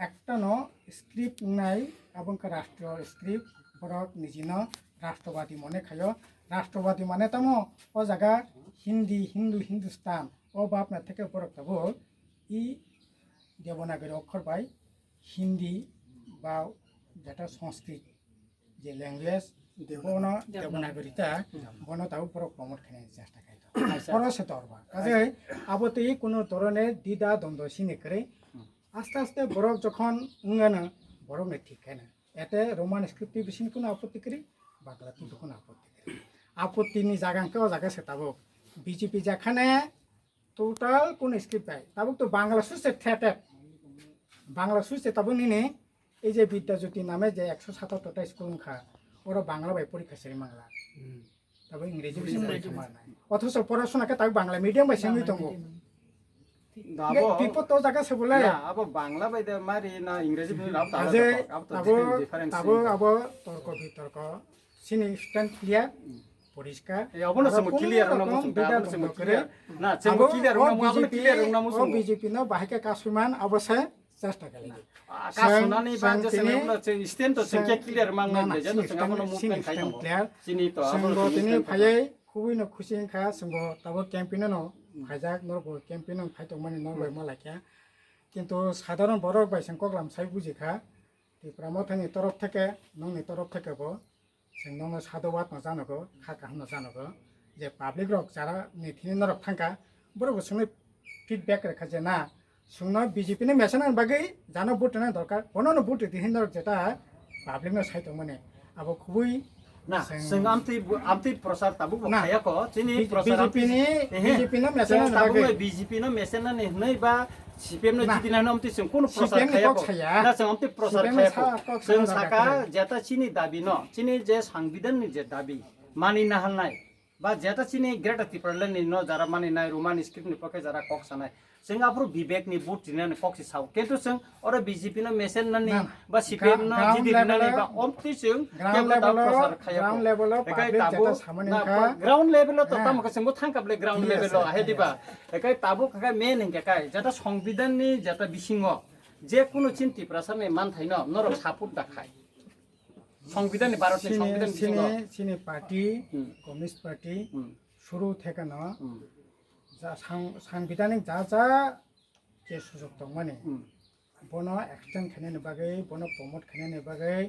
একটা ন স্ক্রিপ্ট নাই এবং রাষ্ট্রীয় স্ক্রিপ্ট বরক নিজিন রাষ্ট্রবাদী মনে খায় রাষ্ট্রবাদী মানে তামো ও জায়গা হিন্দি হিন্দুস্তান ও বাপনা থেকে বরক তাবো ই দেবনাগরী অক্ষর পাই হিন্দি বা যেটা সংস্কৃত যে ল্যাঙ্গুয়েজ দেবনাগরীটা বন তাও বরক প্রমোট খেয়ে চেষ্টা খাই খরচে তরবা কাজে আবতে কোনো ধরনের দ্বিধা দ্বন্দ্ব সিনে করে আস্তে আস্তে বরফ যখন উঙ্গানো বরফ নে ঠিক হয় না এতে রোমান স্ক্রিপ্ট বেশি কোনো আপত্তি করি বাংলাতে কোনো আপত্তি করি আপত্তিনি জায়গাকেও জায়গা সেটাবো বিজেপি যেখানে টোটাল কোন স্ক্রিপ্ট পায় তাবুক তো বাংলা সুসে ঠেটে বাংলা সুসে তাবো নিনে এই যে বিদ্যাজ্যোতি নামে যে 177টা স্কুল খা ওরা বাংলা বাই পরীক্ষা সেরি বাংলা তবে ইংরেজি বেশি পরীক্ষা নাই অথচ পড়াশোনাকে তাই বাংলা মিডিয়াম বাই সঙ্গী তঙ্গ বিপদ তো জায়গা সে বলে আবো বাংলা বাইদে মারি না ইংরেজি তাবো আবো তর্ক বিতর্ক সিনি স্ট্যান্ড ক্লিয়ার পরিষ্কার বিজেপি ন বাহিকে কাসুমান অবশ্যই চেষ্টা করে তিনি ফাইয়ে খুবই ন খুশি খা সঙ্গ তাবো ক্যাম্পেইন ন ফাইজাক নরব ক্যাম্পেইন ফাইতো মানে নরবাই মালাইকা কিন্তু সাধারণ বড় বাইসং কগলাম সাই বুঝিখা ত্রিপুরামথনি তরফ থেকে নংনি তরফ থেকে বো जों नोङो साधुबाद न जानोगो खाका होनो जानोगो जे पाब्लिक रक जारा निथिनि नरक थांका बरोबर सोंनो फिडबैक रेखा जे ना सोंनो बीजेपी ने मेसन बागै जानो बुट ना दरकार बनो बुट दिहिन नरक जेटा पाब्लिक न साइतो माने अब खुबै ना जों आमति प्रसार ताबु खायाको चिनि प्रसार बीजेपी न मेसन बागै बीजेपी न मेसन ने नै बा CPM no jidina no amti sung kono prosar khaya na sung amti prosar khaya sung saka jeta chini dabi no chini je সংবিধান ni je dabi mani na halnai ba jeta chini great tiparlen ni no jara mani nai roman script ni poke jara kok sanai sung apro vivek ni bot tina ni kok si sau kintu sung ora BJP no mesen na ni ba CPM no jidina ni ba amti sung ground level ekai tabu ground level to tamka sung thangkable ground level hediba ekai tabu kakai main ekai jeta সংবিধান ni jeta bisingo je kono chinti prasane man thaino norok support dakhai সংবিধান ভারতের সংবিধান সিনে party communist party শুরু থেকে না যা সাংবিধানিক যা যা যে সুযোগ দं মানে বনো এক্সটেন্ড খানে বাগै বনো প্রমোট খানে বাগै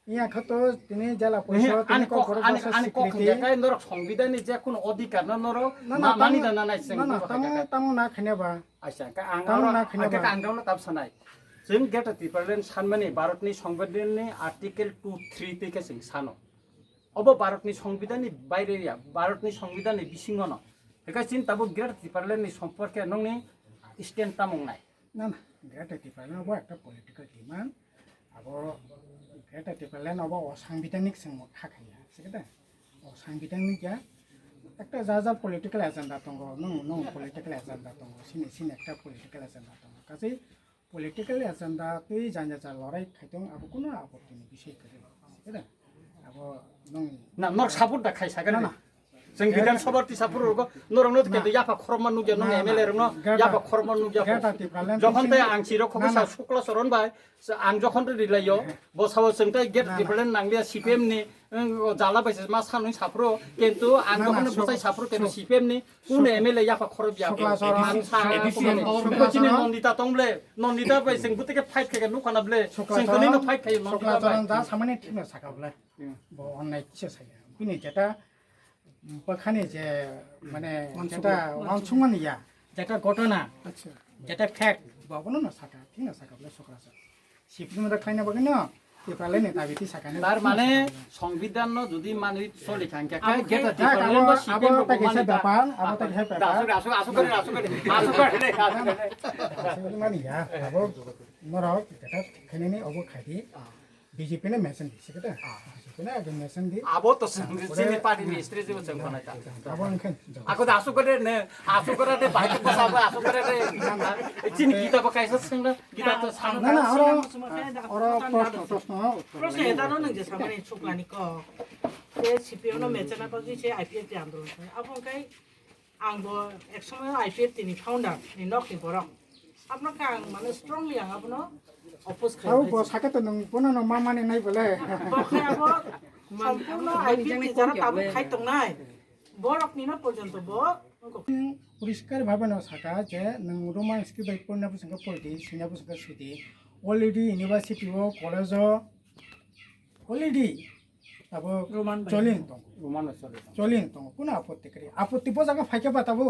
ইয়া খত তিনি জেলা পরিষদ তিনি কো বড় স্বীকৃতি কাই নরক সংবিধানে যে কোন অধিকার না নরক মানি না নাই তাম না খানে বা আচ্ছা আঙ্গাও না তাব সানাই जों गेट टिपारलेन सानमानि भारतनि संविधाननि आर्टिकल 2.3 থেকে जों सानो अब भारतनि संविधाननि बायरेया भारतनि संविधाननि बिसिङाव न बेखाय चिन ताबो गेट टिपारलेननि सम्पर्के नंनि स्टेन्ड तामंनाय ना ना गेट टिपारलेन अब একটা পলিটিক্যাল ডিমান্ড अब गेट टिपारलेन अब অসাংবিধানিক जों খাখাया সেটা অসাংবিধানিক যা একটা যা যা পলিটিক্যাল এজেন্ডা দङ নং পলিটিক্যাল এজেন্ডা দङ সিনে একটা পলিটিক্যাল এজেন্ডা দङ কাজে পলিটিক্যাল এজেন্ডা তুই জানা যা লড়াই খাইতং আবো কোনো আপত্তিनि বিষय করে সেটা अब नों ना नर सापोर्ट दा खाइ सागन ना जों बिधान सभाति सापोर्ट रग नरंनो केदे याफा खरमान नुगे नों एमएलए रंनो याफा खरमान नुगे जखन ताय आं सिरो खबो सा सुक्ला सरन बाय आं जखन रिलायो बसाव जोंता गेट डिफरेंट नांलिया CPM नि जाला बायसे मा सानु साप्रो किन्तु आं जखन बसाय साप्रो केनो CPM नि कुन एमएलए याफा खर बिया सुक्लाचरन नन्दिता तंबले नन्दिता बाय जों गुतेके फाइट खागे नुखानाबले जों कनिनो फाइट खायो सुक्लाचरन दा सामाने थिनो साकाबले ब अननाय किसे साया बिनि जेटा बखाने जे माने जेटा वांसुमान या जेटा घटना अच्छा जेटा फैक्ट बाबनो न साका थिन साकाबले सुक्लाचरन सिपिम दा खाइना बगन टिपाले ने दाबिति साकाने तार माने संविधान न যদি মানি চলি খানকে কাই গেটা টিপালে বা CPM ता केसे व्यापार अब ता केसे व्यापार आसु करे मानि या अब नरक जेटा खाइने अब खाइदि बीजेपी ने मेसन दिसे केटा बीजेपी ने अगेन मेसन दि अब तो सिनि पार्टी नि स्ट्रेटेजी जों बनाका अब अनखेन आको आसु करे ने आसु करे दे बाइक बसाबो आसु करे दे चिनि गीता बकाइस संग गीता तो सानो ना ना और प्रश्न हेदा न जे सामाने सुक्लानि क से CPM न मेचना पगि से IPF ति आन्दोलन अब kai आंबो एक समय IPF तिनि फाउन्डर नि नकि बरक आपन का माने स्ट्रंगली आं आपन অপোজ তাও খাই সাকে তো নং কোনো নং মা মানে নাই বলে বখাই আবো সম্পূর্ণ আইপিএল যারা তাবো খাই তংনাই বরক নিনো পর্যন্ত ব পরিষ্কার ভাবে না থাকা যে নং রোমান স্ক্রিপ্ট বাই পড়না বুঝঙ্গ পড়দি সিনা বুঝঙ্গ সুদি অলরেডি ইউনিভার্সিটি ও কলেজ অলরেডি তাবো চলিন দं রোমান চলে চলিন দं কোনো আপত্তি করি আপত্তি পো জায়গা ফাইকে বাতাবো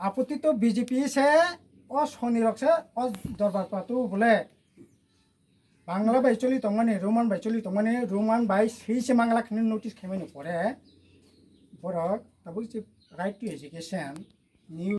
আপত্তি তো বিজেপি সে ও শনিরক সে ও দরবার পাতু বলে বাংলা বাই চলি তংমানে রোমান বাই চলি তংমানে রোমান বাই সেই সে বাংলা খানি নোটিস খেমাইनो পরে বরক তাবো যে রাইট টু এডুকেশন নিউ